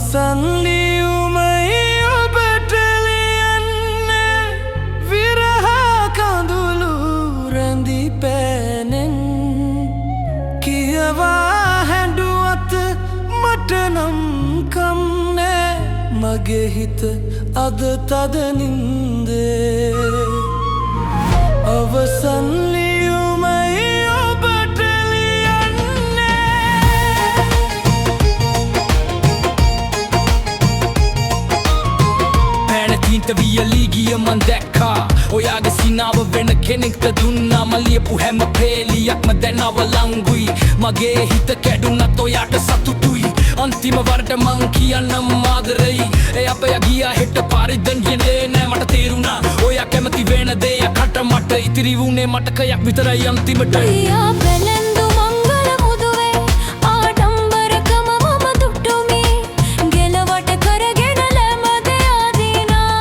අවසන්ලියුමයි ඔබට ලියන්නේ විරහ කඳුළු රැඳි පෑනෙන් කියවා හැඬුවත් මට නම් කම් නෑ මගේ හිත අද තද නින්දේ අවසන්ලියුමයි ඔබට වියලී ගිය මන් දැක්කා ඔයාගේ සිනාව වෙන කෙනෙක්ට දුන්නා මම ලියපු හැම පේලියක්ම දැන් අවලංගුයි මගේ හිත කැඩුනත් ඔයාට සතුටුයි අන්තිම වරට මං කියන්නම් ආදරෙයි ඒ අපය ගියා හෙට පාරිද්දන් කියන්නේ නෑ මට තේරුණා ඔයා කැමති වෙන දෙයකට මට ඉතිරි වුණේ මතකයක් විතරයි අන්තිමට ඔයා බැලඳු මංගල මුදුවේ ආඩම්බරකම මම දුටුමි ගෙලවට කරගෙන ලැමද ආදීනා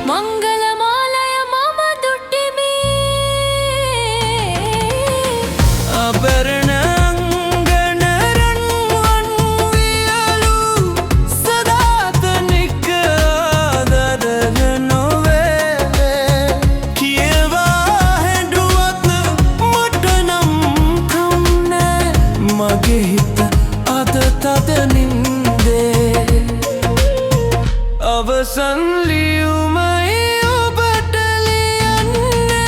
මංගල මාලය මම දුටිමි අබරණ මගේ හිත අද තද නින්දේ අවසන්ලියුමයි ඔබට ලියන්නේ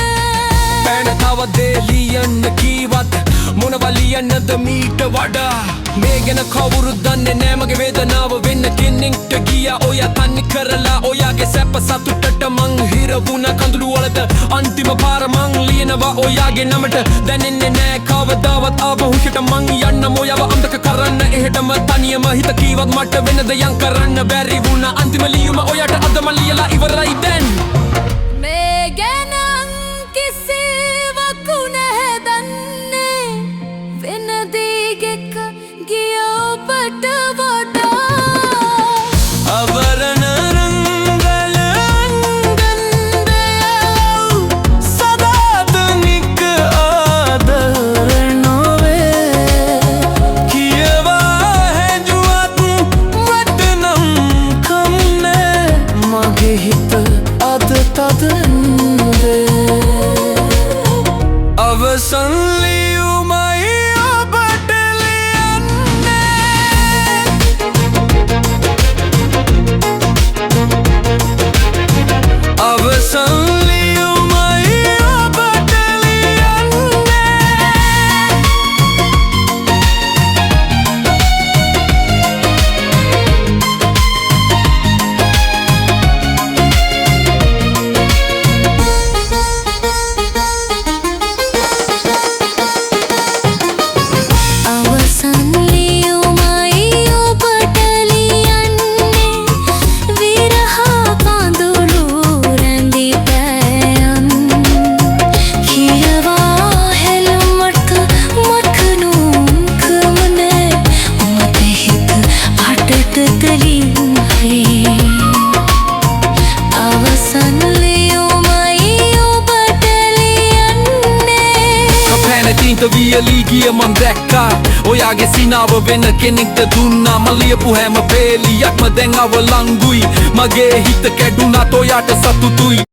පැන තව දේ ලියන්න කීවත් මොනව ලියන්නද මීට වඩා මේ ගැන කවුරුත් දන්නේ නෑ මගේ වේදනාව වෙන්න කෙනෙක්ට ගියා ඔයා තනි කරලා ඔයාගේ සැප සතුටට මං හිර වුණා කඳුළු වලට අන්තිම පාර මං ලියනවා ඔයාගේ නමට දැනෙන්නේ නෑ කවදාවත් ආපහු හිට මං යන්නම ඔයව අමතක කරන්න එහෙටම තනියම හිත කීවත් මට වෙන දෙයක් කරන්න බැරි වුණා අන්තිම ලියුම ඔයාට අද මං ලියලා ඉවරයි දැන් මේ ගැන කිසිවකු නැහැ දන්නේ වෙන දිගක ගිය ඔබට වඩා අවරණ රංගල අංගන්දයලු සදාතනික ආදර නොවේ කියවා හැඬුවත් මට නම් කම් නෑ මගේ හිත අද තද නින්දේ අවසන්ලියුමයි ඔබට අවසන්ලියුමයි ඔබට වියලී ගිය මන් දැක්කා ඔයාගේ සිනාව වෙන කෙනෙක්ට දුන්නා මම ලියපු හැම පේලියක්ම දැන් අවලංගුයි මගේ හිත කැඩුනත් ඔයාට සතුටුයි